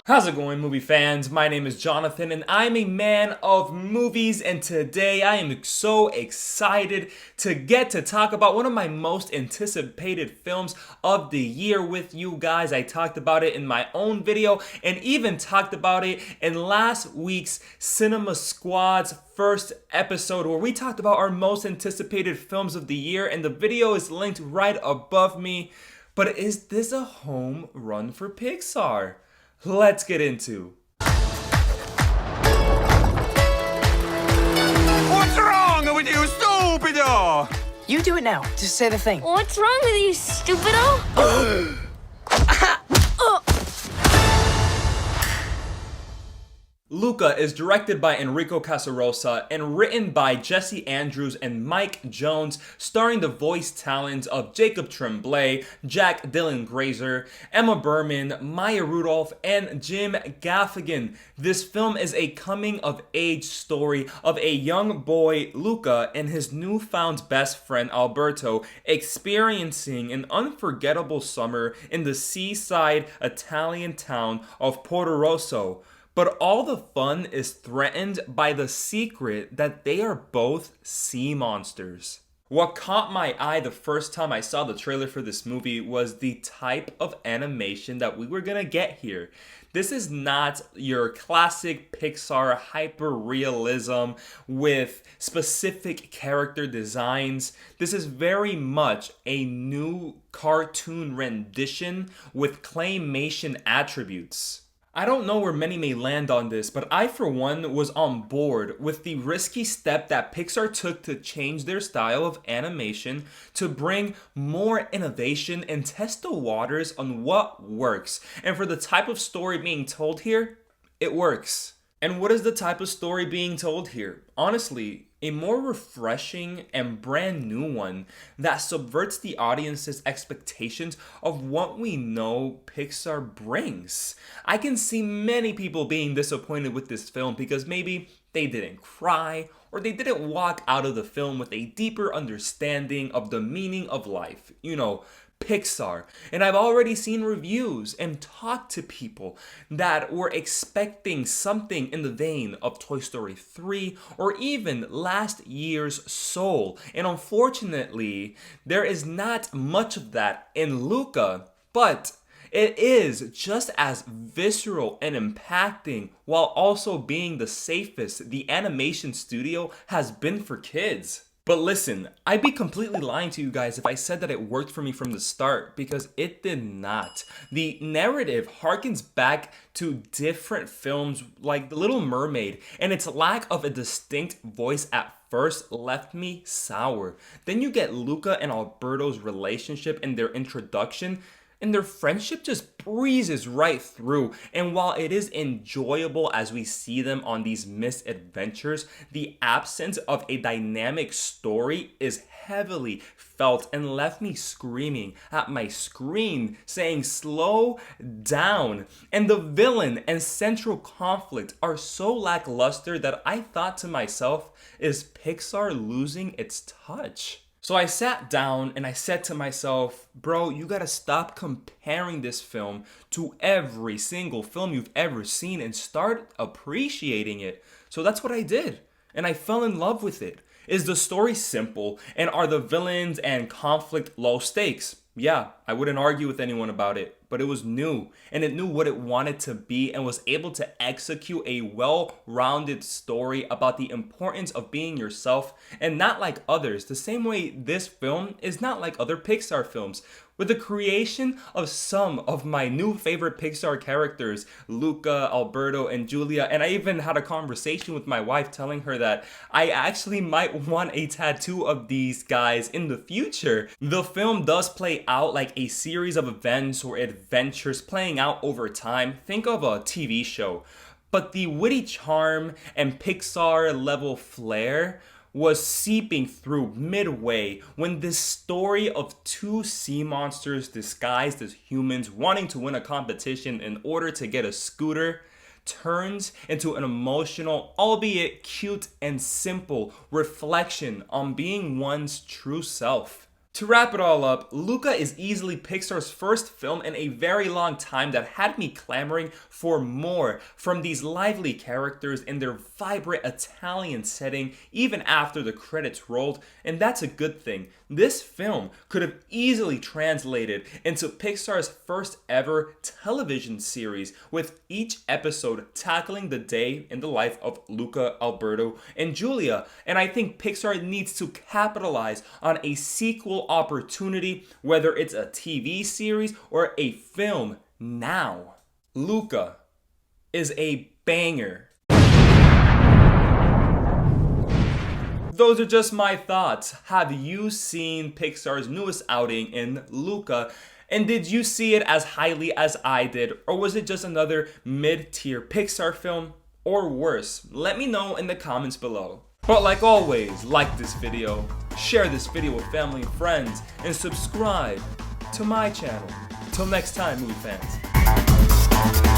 How's it going, movie fans? My name is Jonathan and I'm a man of movies, and today I am so excited to get to talk about one of my most anticipated films of the year with you guys. I talked about it in my own video and even talked about it in last week's Cinema Squad's first episode where we talked about our most anticipated films of the year, and the video is linked right above me. But is this a home run for Pixar? Let's get into. What's wrong with you, stupido? You do it now. Just say the thing. What's wrong with you, stupido? Luca is directed by Enrico Casarosa and written by Jesse Andrews and Mike Jones, starring the voice talents of Jacob Tremblay, Jack Dylan Grazer, Emma Berman, Maya Rudolph, and Jim Gaffigan. This film is a coming-of-age story of a young boy, Luca, and his newfound best friend, Alberto, experiencing an unforgettable summer in the seaside Italian town of Porto Rosso. But all the fun is threatened by the secret that they are both sea monsters. What caught my eye the first time I saw the trailer for this movie was the type of animation that we were gonna get here. This is not your classic Pixar hyper-realism with specific character designs. This is very much a new cartoon rendition with claymation attributes. I don't know where many may land on this, but I for one was on board with the risky step that Pixar took to change their style of animation to bring more innovation and test the waters on what works. And for the type of story being told here, it works. And what is the type of story being told here? Honestly, a more refreshing and brand new one that subverts the audience's expectations of what we know Pixar brings. I can see many people being disappointed with this film because maybe they didn't cry or they didn't walk out of the film with a deeper understanding of the meaning of life. Pixar. And I've already seen reviews and talked to people that were expecting something in the vein of Toy Story 3 or even last year's Soul. And unfortunately, there is not much of that in Luca, but it is just as visceral and impacting while also being the safest the animation studio has been for kids. But listen, I'd be completely lying to you guys if I said that it worked for me from the start, because it did not. The narrative harkens back to different films like The Little Mermaid, and its lack of a distinct voice at first left me sour. Then you get Luca and Alberto's relationship and their introduction, and their friendship just breezes right through. And while it is enjoyable as we see them on these misadventures, the absence of a dynamic story is heavily felt and left me screaming at my screen saying slow down. And the villain and central conflict are so lackluster that I thought to myself, is Pixar losing its touch? So I sat down and I said to myself, bro, you gotta stop comparing this film to every single film you've ever seen and start appreciating it. So that's what I did, and I fell in love with it. Is the story simple, and are the villains and conflict low stakes? Yeah, I wouldn't argue with anyone about it, but it was new, and it knew what it wanted to be and was able to execute a well-rounded story about the importance of being yourself and not like others, the same way this film is not like other Pixar films. With the creation of some of my new favorite Pixar characters, Luca, Alberto, and Julia, and I even had a conversation with my wife telling her that I actually might want a tattoo of these guys in the future. The film does play out like a series of events or adventures playing out over time. Think of a TV show. But the witty charm and Pixar level flair was seeping through midway when this story of two sea monsters disguised as humans wanting to win a competition in order to get a scooter turns into an emotional, albeit cute and simple, reflection on being one's true self. To wrap it all up, Luca is easily Pixar's first film in a very long time that had me clamoring for more from these lively characters in their vibrant Italian setting even after the credits rolled, and that's a good thing. This film could have easily translated into Pixar's first ever television series, with each episode tackling the day in the life of Luca, Alberto, and Giulia, and I think Pixar needs to capitalize on a sequel opportunity, whether it's a TV series or a film now. Luca is a banger. Those are just my thoughts. Have you seen Pixar's newest outing in Luca? And did you see it as highly as I did? Or was it just another mid-tier Pixar film? Or worse? Let me know in the comments below. But like always, like this video, share this video with family and friends, and subscribe to my channel. Till next time, movie fans.